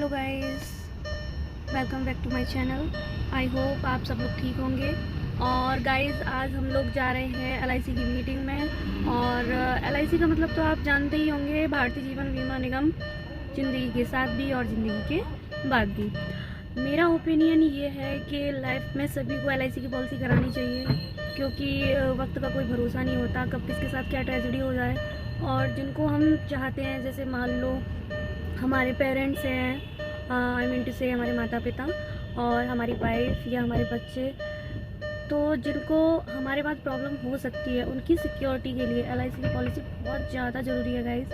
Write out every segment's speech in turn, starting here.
Hello guys, welcome back to my channel. I hope आप सब लोग ठीक होंगे। और गाइस आज हम लोग जा रहे हैं एलआईसी की मीटिंग में। और एलआईसी का मतलब तो आप जानते ही होंगे, भारतीय जीवन बीमा निगम। ज़िंदगी के साथ भी और ज़िंदगी के बाद भी। मेरा ओपिनियन ये है कि लाइफ में सभी को एलआईसी की पॉलिसी करानी चाहिए, क्योंकि वक्त का कोई भरोसा नहीं होता, कब किसके साथ क्या ट्रेजेडी हो जाए। और जिनको हम चाहते हैं, जैसे मान लो हमारे पेरेंट्स हैं, आई मीन टू से हमारे माता पिता और हमारी वाइफ या हमारे बच्चे, तो जिनको हमारे बाद प्रॉब्लम हो सकती है, उनकी सिक्योरिटी के लिए एलआईसी की पॉलिसी बहुत ज़्यादा ज़रूरी है गाइस।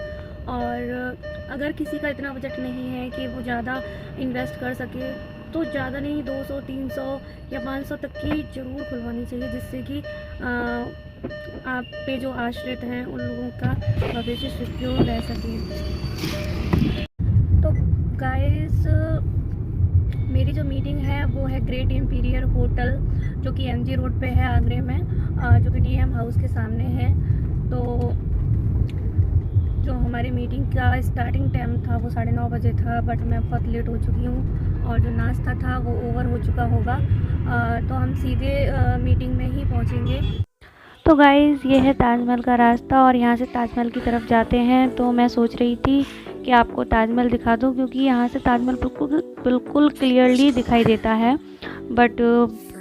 और अगर किसी का इतना बजट नहीं है कि वो ज़्यादा इन्वेस्ट कर सके, तो ज़्यादा नहीं 200, 300 या 500 तक की ज़रूर खुलवानी चाहिए, जिससे कि आप पे जो आश्रित हैं उन लोगों का भविष्य सिक्योर रह सके। तो गाइस मेरी जो मीटिंग है वो है ग्रेट एम्पीरियर होटल, जो कि एमजी रोड पे है आगरे में, जो कि डीएम हाउस के सामने है। तो जो हमारी मीटिंग का स्टार्टिंग टाइम था वो 9:30 बजे था, बट मैं बहुत लेट हो चुकी हूँ और जो नाश्ता था वो ओवर हो चुका होगा। तो हम सीधे मीटिंग में ही पहुँचेंगे। तो गाइज़ ये है ताजमहल का रास्ता और यहाँ से ताजमहल की तरफ जाते हैं। तो मैं सोच रही थी कि आपको ताजमहल दिखा दूँ, क्योंकि यहाँ से ताजमहल बिल्कुल क्लियरली दिखाई देता है, बट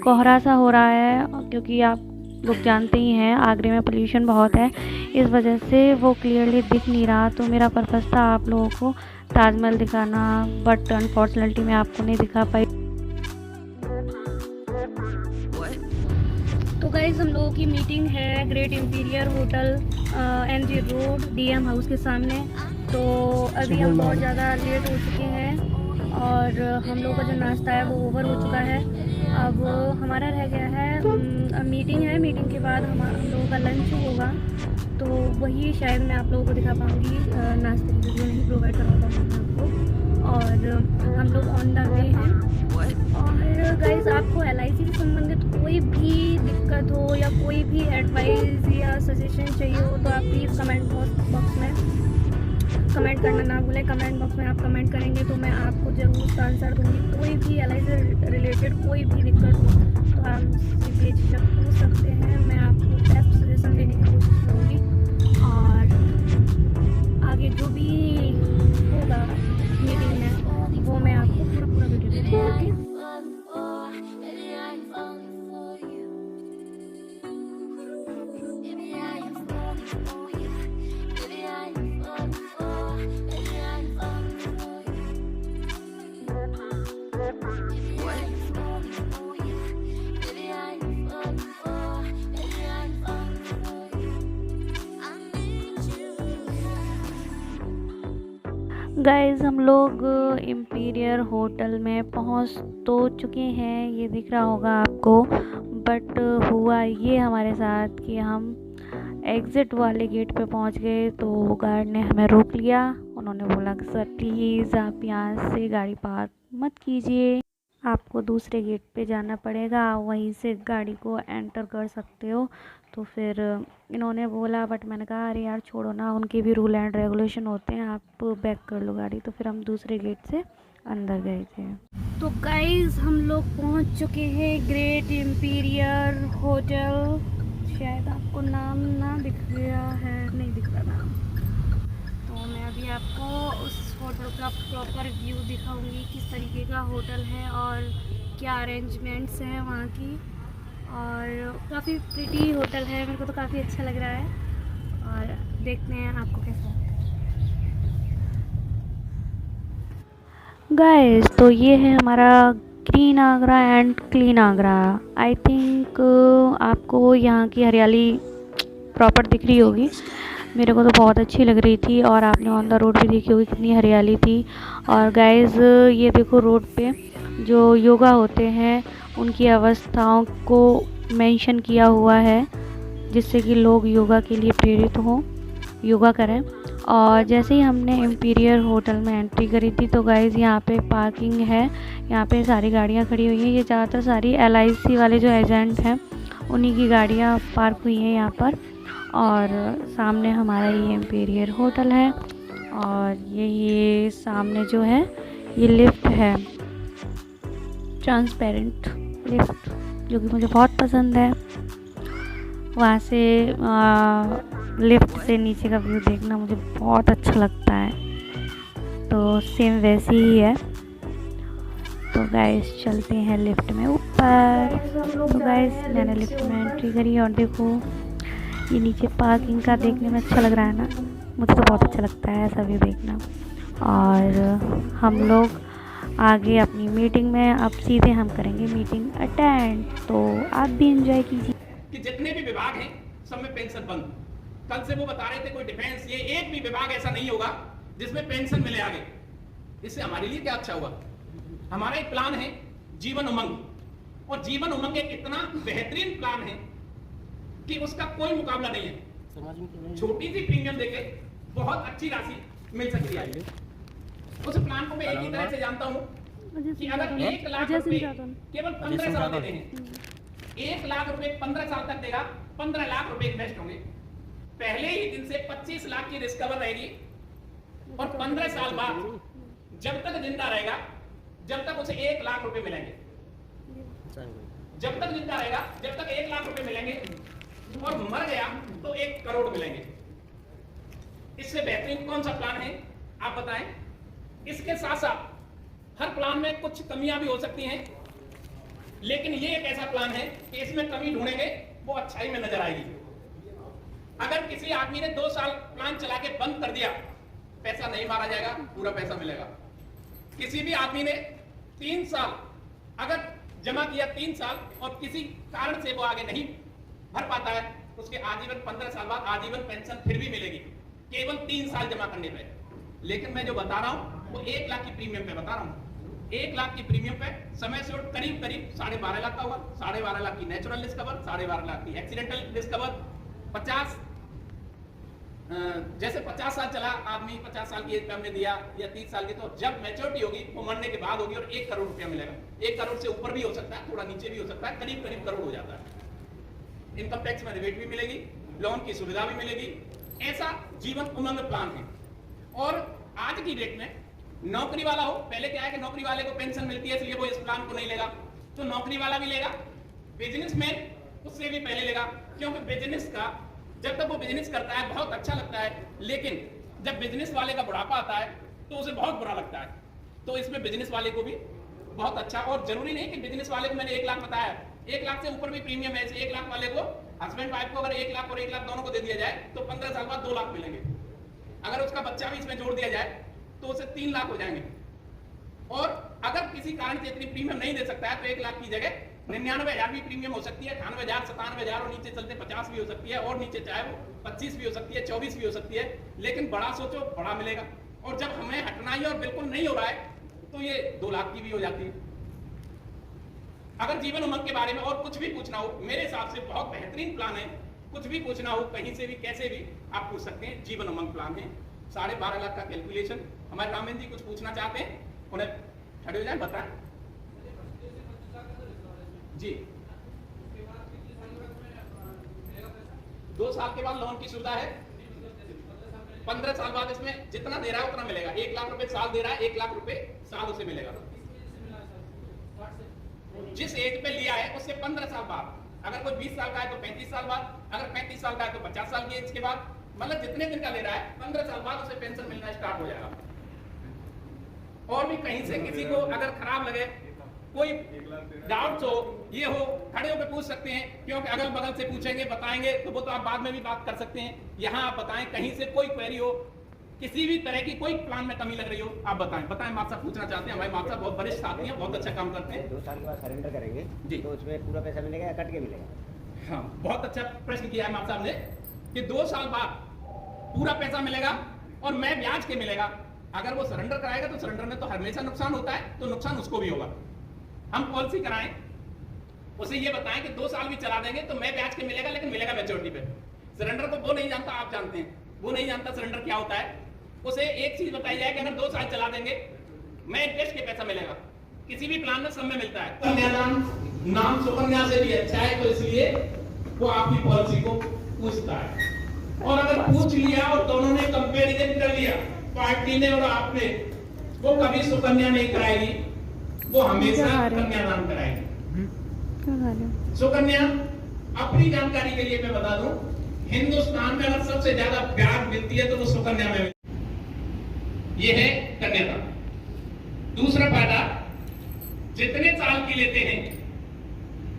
कोहरा सा हो रहा है, क्योंकि आप लोग जानते ही हैं आगरे में पोल्यूशन बहुत है, इस वजह से वो क्लियरली दिख नहीं रहा। तो मेरा पर्पज़ था आप लोगों को ताजमहल दिखाना, बट अनफॉर्चुनेटली मैं आपको नहीं दिखा पाई। तो गाइज़ हम लोगों की मीटिंग है ग्रेट एम्पीरियर hotel, MG road DM house के सामने। तो अभी हम बहुत ज़्यादा लेट हो चुके हैं और हम लोगों का जो नाश्ता है वो ओवर हो चुका है। अब हमारा रह गया है मीटिंग है, मीटिंग के बाद हम लोगों का लंच होगा, तो वही शायद मैं आप लोगों को दिखा पाऊँगी। नाश्ते की वीडियो नहीं प्रोवाइड करवा पाऊँगी आपको। और हम लोग ऑन द वे हैं। और गाइस आपको एलआईसी से संबंधित कोई भी दिक्कत हो या कोई भी एडवाइस या सजेशन चाहिए हो, तो आप प्लीज़ कमेंट बॉक्स में कमेंट करना ना भूलें। कमेंट बॉक्स में आप कमेंट करेंगे तो मैं आपको ज़रूर उसका आंसर दूँगी। कोई भी एलआईसी से रिलेटेड कोई भी दिक्कत हो तो आप मुझसे बेझिझक पूछ सकते हैं, मैं आपको बेस्ट सजेशन देने की कोशिश करूँगी। और आगे जो भी होगा मीटिंग में वो मैं आपको पूरा वीडियो दे दूँगी। गाइज़ हम लोग एम्पीरियर होटल में पहुंच तो चुके हैं, ये दिख रहा होगा आपको, बट हुआ ये हमारे साथ कि हम एग्ज़िट वाले गेट पे पहुंच गए। तो गार्ड ने हमें रोक लिया, उन्होंने बोला कि सर प्लीज़ आप यहाँ से गाड़ी पार्क मत कीजिए, आपको दूसरे गेट पे जाना पड़ेगा, वहीं से गाड़ी को एंटर कर सकते हो। तो फिर इन्होंने बोला, बट मैंने कहा अरे यार छोड़ो ना, उनके भी रूल एंड रेगुलेशन होते हैं, आप बैक कर लो गाड़ी। तो फिर हम दूसरे गेट से अंदर गए थे। तो गाइज़ हम लोग पहुंच चुके हैं ग्रेट एम्पीरियर होटल। शायद आपको नाम ना दिख गया है, नहीं दिख रहा नाम। तो मैं अभी आपको उस होटल का प्रॉपर व्यू दिखाऊंगी, किस तरीके का होटल है और क्या अरेंजमेंट्स हैं वहाँ की। और काफ़ी प्रिटी होटल है, मेरे को तो काफ़ी अच्छा लग रहा है, और देखते हैं आपको कैसा लगता है। गाइस तो ये है हमारा green Agra and clean Agra. I think आपको यहाँ की हरियाली प्रॉपर दिख रही होगी, मेरे को तो बहुत अच्छी लग रही थी। और आपने ऑन द रोड भी देखी होगी कितनी हरियाली थी। और गाइस ये देखो रोड पे जो योगा होते हैं उनकी अवस्थाओं को मेंशन किया हुआ है, जिससे कि लोग योगा के लिए प्रेरित हों, योगा करें। और जैसे ही हमने एम्पीरियर होटल में एंट्री करी थी, तो गाइस यहाँ पे पार्किंग है, यहाँ पे सारी गाड़ियाँ खड़ी हुई हैं। ये ज़्यादातर सारी एलआईसी वाले जो एजेंट हैं उन्हीं की गाड़ियाँ पार्क हुई हैं यहाँ पर। और सामने हमारा ये एम्पीरियर होटल है, और ये सामने जो है ये लिफ्ट है, ट्रांसपेरेंट लिफ्ट, जो कि मुझे बहुत पसंद है। वहाँ से लिफ्ट से नीचे का व्यू देखना मुझे बहुत अच्छा लगता है, तो सेम वैसे ही है। तो गाइस चलते हैं लिफ्ट में ऊपर। तो गाइस मैंने लिफ्ट में एंट्री करी और देखो ये नीचे पार्किंग का देखने में अच्छा लग रहा है ना, मुझे तो बहुत अच्छा लगता है ऐसा व्यू देखना। और हम लोग आगे अपनी मीटिंग में, अब सीधे हम करेंगे मीटिंग अटेंड, तो आप भी एंजॉय कीजिए। कि जितने भी विभाग हैं सब में पेंशन बंद। कल से वो बता रहे थे कोई डिफेंस, ये एक भी विभाग ऐसा नहीं होगा जिसमें पेंशन मिले आगे। इससे हमारे लिए क्या अच्छा हुआ? हमारा एक प्लान है जीवन उमंग, और जीवन उमंग एक इतना बेहतरीन प्लान है कि उसका कोई मुकाबला नहीं है। छोटी सी प्रीमियम देके बहुत अच्छी राशि मिल सकती है। उस प्लान को मैं एक ही तरह से जानता हूं कि अगर 1 लाख रुपए केवल 15 साल देते हैं, 1 लाख रुपए 15 साल तक देगा, 15 लाख रुपए इन्वेस्ट होंगे। पहले ही दिन से 25 लाख की रिस्कवर रहेगी, और 15 साल बाद जब तक जिंदा रहेगा जब तक उसे 1 लाख रुपए मिलेंगे। जब तक जिंदा रहेगा जब तक 1 लाख रुपए मिलेंगे, और मर गया तो 1 करोड़ मिलेंगे। इससे बेहतरीन कौन सा प्लान है आप बताएं? इसके साथ साथ हर प्लान में कुछ कमियां भी हो सकती हैं, लेकिन ये एक ऐसा प्लान है कि इसमें कमी ढूंढेंगे वो अच्छाई में नजर आएगी। अगर किसी आदमी ने 2 साल प्लान चला के बंद कर दिया, पैसा नहीं मारा जाएगा, पूरा पैसा मिलेगा। किसी भी आदमी ने 3 साल अगर जमा किया, 3 साल, और किसी कारण से वो आगे नहीं भर पाता है, उसके आजीवन 15 साल बाद आजीवन पेंशन फिर भी मिलेगी, केवल 3 साल जमा करने पे। लेकिन मैं जो बता रहा हूं वो 1 लाख की प्रीमियम पे बता रहा हूं। 1 लाख की प्रीमियम पे समय से करीब 12.5 लाख का होगा। 12.5 लाख की नेचुरल डिस्कवर, 12.5 लाख की एक्सीडेंटल डिस्कवर। 50 जैसे 50 साल चला आदमी, 50 साल की एज पे हमने दिया, या 30 साल की, तो जब मैच्योरिटी होगी वो मरने के बाद होगी, और 1 करोड़ रुपया मिलेगा। 1 करोड़ से ऊपर भी हो सकता है, थोड़ा नीचे भी हो सकता है, करीब करोड़ हो जाता है। इनकम टैक्स में रिबेट भी मिलेगी, लोन की सुविधा भी मिलेगी। ऐसा जीवन उमंग प्लान है। और आज की डेट में नौकरी वाला हो, पहले क्या है कि नौकरी वाले को पेंशन मिलती है इसलिए वो इस प्लान को नहीं लेगा, तो नौकरी वाला भी लेगा। बिजनेसमैन उससे भी पहले लेगा, क्योंकि बिजनेस का जब तक वो बिजनेस करता है बहुत अच्छा लगता है, लेकिन जब बिजनेस वाले का बुढ़ापा आता है तो उसे बहुत बुरा लगता है। तो इसमें बिजनेस वाले को भी बहुत अच्छा, और जरूरी नहीं कि बिजनेस वाले को मैंने 1 लाख बताया, 1 लाख से ऊपर भी प्रीमियम है। 1 लाख वाले को, हस्बैंड वाइफ को अगर 1 लाख और 1 लाख दोनों को दे दिया जाए तो 15 साल बाद 2 लाख मिलेंगे। अगर उसका बच्चा भी इसमें जोड़ दिया जाए तो उसे 3 लाख हो जाएंगे। और अगर किसी कारण से इतनी प्रीमियम नहीं दे सकता है तो 1 लाख की जगह 99,000 भी प्रीमियम हो सकती है, 98,000, 97,000, और नीचे चलते 50 भी हो सकती है, और नीचे चाहे वो 25 भी हो सकती है, 24 भी हो सकती है। लेकिन बड़ा सोचो, बड़ा मिलेगा। और जब हमें हटना ही और बिल्कुल नहीं हो रहा है तो ये 2 लाख की भी हो जाती है। अगर जीवन उमंग के बारे में और कुछ भी पूछना हो, मेरे हिसाब से बहुत बेहतरीन प्लान है। कुछ भी पूछना हो कहीं से भी कैसे भी आप पूछ सकते हैं। जीवन उमंग प्लान है, 12.5 लाख का कैलकुलेशन। हमारे रामेंद्र जी कुछ पूछना चाहते हैं, उन्हें खड़े हो जाए, बताएं जी। 2 साल के बाद लोन की सुविधा है। 15 साल बाद इसमें जितना दे रहा है उतना मिलेगा। 1 लाख रुपए साल दे रहा है, 1 लाख रुपए साल उसे मिलेगा। जिस एज पे लिया है उससे 15 साल बाद, अगर कोई 20 साल का है तो 35 साल बाद, अगर 35 साल का है तो 50 साल की एज के बाद, मतलब जितने दिन का ले रहा है 15 साल बाद उसे पेंशन मिलना स्टार्ट हो जाएगा। और भी कहीं से किसी को अगर खराब लगे, कोई डाउट्स हो, ये हो, खड़े होकर पूछ सकते हैं, क्योंकि अगल बगल से पूछेंगे, बताएंगे तो वो तो आप बाद में भी बात कर सकते हैं। यहाँ आप बताएं, कहीं से कोई क्वेरी हो, किसी भी तरह की कोई प्लान में कमी लग रही हो, आप बताएं माप साहब पूछना चाहते हैं। हमारे माप साहब बहुत वरिष्ठ साथी हैं, बहुत अच्छा काम करते हैं। 2 साल के बाद सरेंडर करेंगे जी, तो उसमें पूरा पैसा मिलेगा या कट के मिलेगा? हाँ, बहुत अच्छा प्रश्न किया है माप साहब ने कि 2 साल बाद पूरा पैसा मिलेगा और मैं ब्याज के मिलेगा। अगर वो सरेंडर कराएगा तो सरेंडर में तो हमेशा नुकसान होता है, तो नुकसान उसको भी होगा। हम पॉलिसी कराएं, उसे ये बताएं कि 2 साल भी चला देंगे तो मैं ब्याज के मिलेगा, लेकिन मिलेगा मैच्योरिटी पे। सरेंडर को वो नहीं जानता, आप जानते हैं, वो नहीं जानता सरेंडर क्या होता है। उसे एक चीज बताई जाए कि अगर 2 साल चला देंगे मैं इंटरेस्ट के पैसा मिलेगा। किसी भी प्लान में सब में मिलता है। कन्यादान नाम सुकन्या से भी अच्छा है, तो इसलिए वो आपकी पॉलिसी को पूछता है। और अगर पूछ लिया और दोनों ने कंपैरिजन कर लिया, पार्टी ने और आपने, वो कभी सुकन्या नहीं कराएगी, वो हमेशा कन्यादान कराएगी। सुकन्या, अपनी जानकारी के लिए मैं बता दूं, हिंदुस्तान में अगर सबसे ज्यादा ब्याज मिलती है तो वो सुकन्या में मिलती है। ये है कन्यादान। दूसरा फायदा, जितने साल की लेते हैं,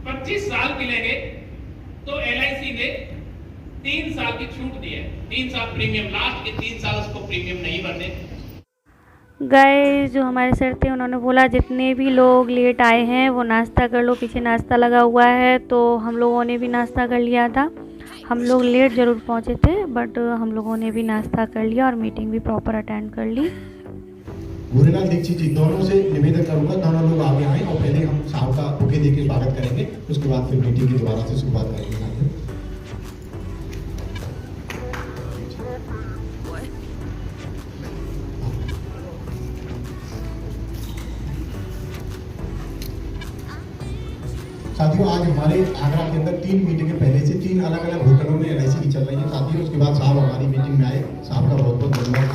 25 साल की लेंगे तो LIC ने 3 साल की छूट दी है। 3 साल प्रीमियम, लास्ट के 3 साल उसको प्रीमियम नहीं भरने। गाइस, जो हमारे सर थे उन्होंने बोला जितने भी लोग लेट आए हैं वो नाश्ता कर लो, पीछे नाश्ता लगा हुआ है। तो हम लोगों ने भी नाश्ता कर लिया था। हम लोग लेट ज़रूर पहुंचे थे बट हम लोगों ने भी नाश्ता कर लिया और मीटिंग भी प्रॉपर अटेंड कर ली। भूरेलाल दीक्षित जी, दोनों से निवेदन करूंगा, दोनों लोग आगे आए और पहले हम साहब का बुके देके स्वागत करेंगे, उसके बाद फिर मीटिंग की दोबारा से शुरुआत करेंगे। साथियों, आज हमारे आगरा के अंदर 3 मीटिंगें पहले से 3 अलग अलग होटलों में LIC की चल रही है साथियों। उसके बाद साहब हमारी मीटिंग में आए, साहब का बहुत बहुत धन्यवाद।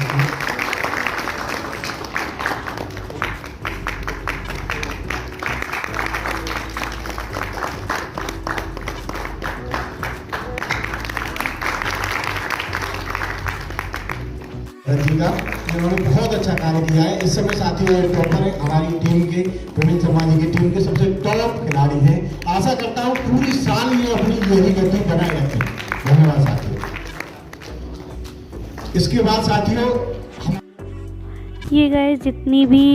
रंजीता, उन्होंने बहुत अच्छा कार्य किया है। इस समय साथियों टॉपर है हमारी टीम के, विपिन शर्मा जी की टीम के सबसे टॉप खिलाड़ी हैं। आशा करता हूँ पूरी साल ये अपनी यही गति बनाए रखें। धन्यवाद साथियों। इसके बाद साथियों ये गाइस, जितनी भी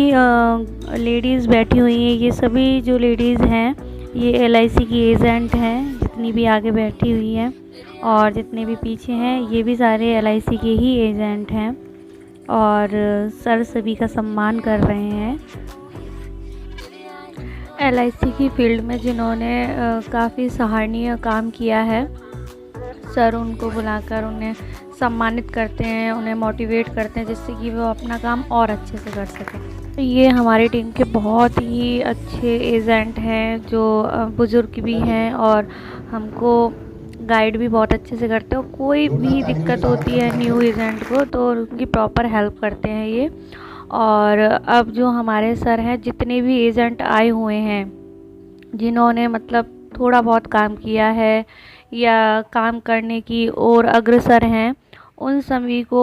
लेडीज़ बैठी हुई हैं, ये सभी जो लेडीज़ हैं ये LIC की एजेंट हैं। जितनी भी आगे बैठी हुई हैं और जितने भी पीछे हैं ये भी सारे LIC के ही एजेंट हैं और सर सभी का सम्मान कर रहे हैं। LIC की फील्ड में जिन्होंने काफ़ी सराहनीय काम किया है, सर उनको बुलाकर उन्हें सम्मानित करते हैं, उन्हें मोटिवेट करते हैं जिससे कि वो अपना काम और अच्छे से कर सकें। तो ये हमारी टीम के बहुत ही अच्छे एजेंट हैं जो बुज़ुर्ग भी हैं और हमको गाइड भी बहुत अच्छे से करते हैं। कोई भी दिक्कत होती है न्यू एजेंट को तो उनकी प्रॉपर हेल्प करते हैं ये। और अब जो हमारे सर हैं, जितने भी एजेंट आए हुए हैं जिन्होंने मतलब थोड़ा बहुत काम किया है या काम करने की ओर अग्रसर हैं, उन सभी को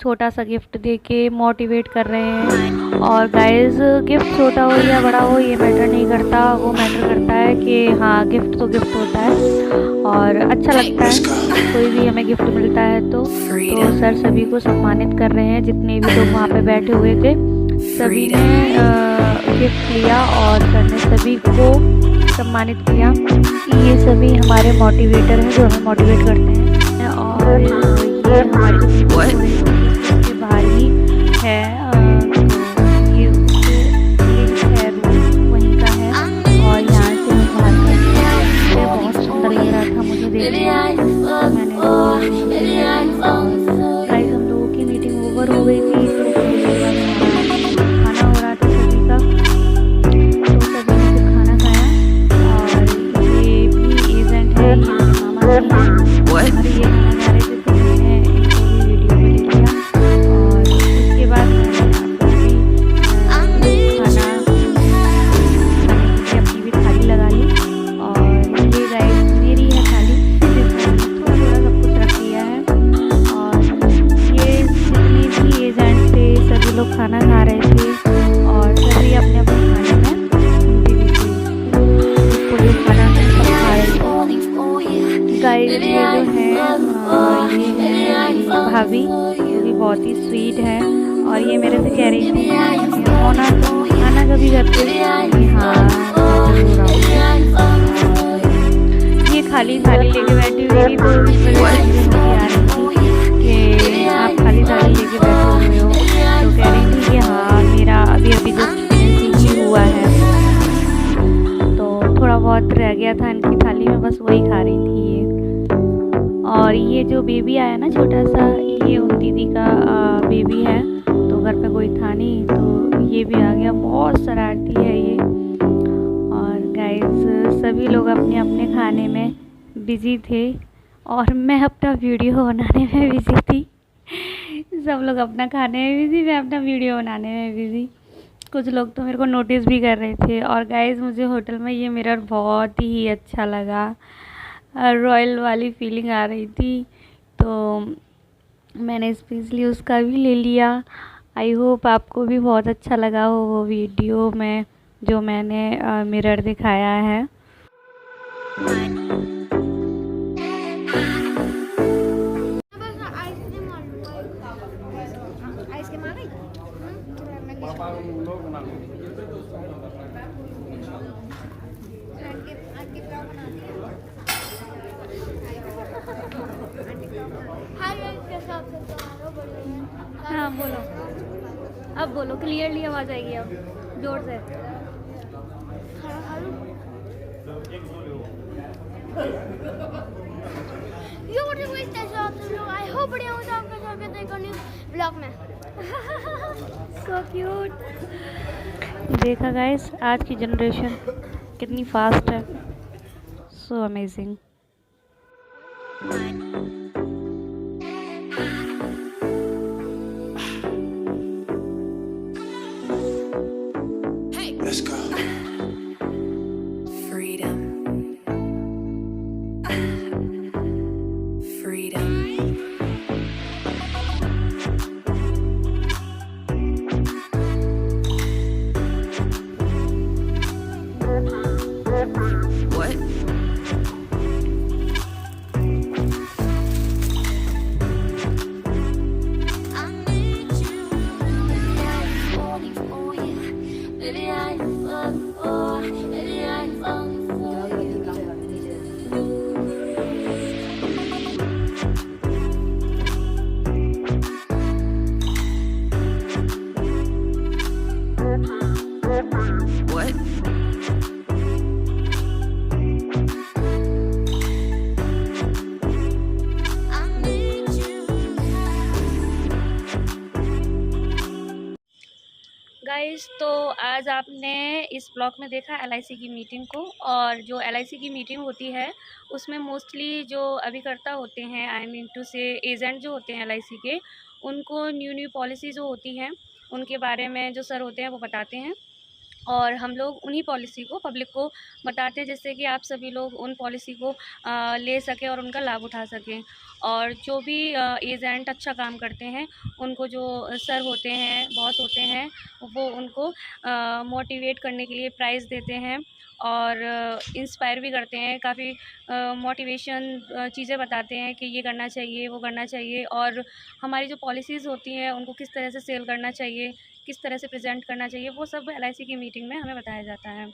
छोटा सा गिफ्ट देके मोटिवेट कर रहे हैं। और गाइस, गिफ्ट छोटा हो या बड़ा हो ये मैटर नहीं करता, वो मैटर करता है कि हाँ, गिफ्ट तो गिफ्ट होता है और अच्छा लगता है कोई भी हमें गिफ्ट मिलता है। तो सर सभी को सम्मानित कर रहे हैं। जितने भी लोग वहाँ पे बैठे हुए थे सभी ने गिफ्ट लिया और सर ने सभी को सम्मानित किया। ये सभी हमारे मोटिवेटर हैं जो हमें मोटिवेट करते हैं। और ये हमारी बाहर ही है, तो ये है रूम वहीं का है और यहाँ से हम बाहर बहुत सुंदर लग रहा था मुझे देखने। मैंने गाइस, हम लोगों की मीटिंग ओवर हो गई थी तो खाना हो रहा था सभी का, तो सभी ने फिर खाना खाया। और ये भी एजेंट है, ये मेरे मामा जी हैं और ये खाना खा रहे थे तो मैंने इनको भी वीडियो में ले लिया। और उसके बाद मैंने अपनी भी थाली लगा ली। और ये गाइस मेरी है थाली, थोड़ा थोड़ा सब कुछ रख लिया है। और ये जितने भी एजेंट थे सभी लोग खाना खा रहे थे और सभी अपने अपने खाने में बिजी थे। जिसको जो खाना खा रहे थे। गाइस, ये जो है ये है भाभी, जो कि बहुत ही स्वीट है। और ये मेरे से कह रही थी मोना तो खाना कभी करते हैं। हाँ, ये खाली थाली लेके बैठी हुई थी तो इस वजह से मुझे आ रही थी कि आप खाली थाली लेके बैठे हुए हो। तो कह रही थी कि हाँ, मेरा अभी जस्ट फिनिशिंग ही हुआ है, तो थोड़ा बहुत रह गया था इनकी थाली में, बस वही खा रही थी ये। और ये जो बेबी आया ना छोटा सा, ये उन दीदी का बेबी है, तो घर पे कोई था नहीं तो ये भी आ गया। बहुत शरारती है ये। और गाइस, सभी लोग अपने अपने खाने में बिज़ी थे और मैं अपना वीडियो बनाने में बिज़ी थी। सब लोग अपना खाने में बिज़ी, मैं अपना वीडियो बनाने में बिज़ी। कुछ लोग तो मेरे को नोटिस भी कर रहे थे। और गाइस मुझे होटल में ये मिरर बहुत ही अच्छा लगा, रॉयल वाली फीलिंग आ रही थी, तो मैंने स्पेशली उसका भी ले लिया। आई होप आपको भी बहुत अच्छा लगा हो वो वीडियो में जो मैंने मिरर दिखाया है। हाँ बोलो, अब बोलो, क्लियरली आवाज़ आएगी अब, जोर से। आई होप बढ़िया हो, आपका स्वागत है एक न्यू ब्लॉग में। So cute. देखा गाइस आज की जनरेशन कितनी फास्ट है, so amazing. Let's go. Freedom. Freedom. What? What? Guys तो आज आपने इस ब्लॉग में देखा LIC की मीटिंग को, और जो LIC की मीटिंग होती है उसमें मोस्टली जो अभिकर्ता होते हैं, आई मीन टू से एजेंट जो होते हैं LIC के, उनको न्यू पॉलिसी जो होती हैं उनके बारे में जो सर होते हैं वो बताते हैं, और हम लोग उन्हीं पॉलिसी को पब्लिक को बताते हैं, जिससे कि आप सभी लोग उन पॉलिसी को ले सकें और उनका लाभ उठा सकें। और जो भी एजेंट अच्छा काम करते हैं उनको जो सर होते हैं, बॉस होते हैं, वो उनको मोटिवेट करने के लिए प्राइज़ देते हैं और इंस्पायर भी करते हैं, काफ़ी मोटिवेशन चीज़ें बताते हैं कि ये करना चाहिए, वो करना चाहिए, और हमारी जो पॉलिसीज़ होती हैं उनको किस तरह से सेल करना चाहिए, किस तरह से प्रेजेंट करना चाहिए, वो सब LIC की मीटिंग में हमें बताया जाता है।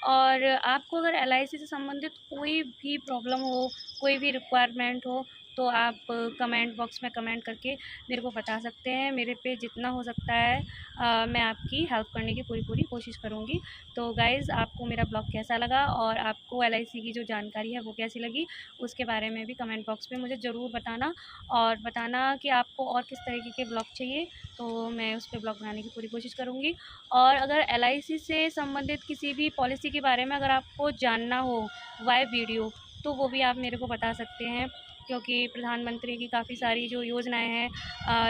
और आपको अगर LIC से संबंधित कोई भी प्रॉब्लम हो, कोई भी रिक्वायरमेंट हो, तो आप कमेंट बॉक्स में कमेंट करके मेरे को बता सकते हैं। मेरे पे जितना हो सकता है मैं आपकी हेल्प करने की पूरी कोशिश करूँगी। तो गाइज़ आपको मेरा ब्लॉग कैसा लगा और आपको LIC की जो जानकारी है वो कैसी लगी, उसके बारे में भी कमेंट बॉक्स में मुझे ज़रूर बताना, और बताना कि आपको और किस तरीके के ब्लॉग चाहिए, तो मैं उस पर ब्लॉग बनाने की पूरी कोशिश करूँगी। और अगर LIC से संबंधित किसी भी पॉलिसी के बारे में अगर आपको जानना हो वाई वीडियो, तो वो भी आप मेरे को बता सकते हैं, क्योंकि प्रधानमंत्री की काफ़ी सारी जो योजनाएं हैं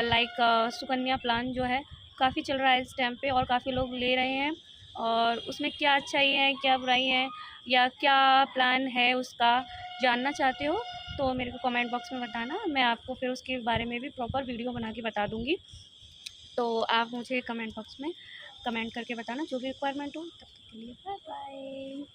लाइक सुकन्या प्लान जो है काफ़ी चल रहा है इस टाइम पे, और काफ़ी लोग ले रहे हैं, और उसमें क्या अच्छाई है, क्या बुराई है, या क्या प्लान है उसका जानना चाहते हो तो मेरे को कमेंट बॉक्स में बताना, मैं आपको फिर उसके बारे में भी प्रॉपर वीडियो बना के बता दूँगी। तो आप मुझे कमेंट बॉक्स में कमेंट करके बताना जो भी रिक्वायरमेंट हो। तब तक के लिए बाय बाय।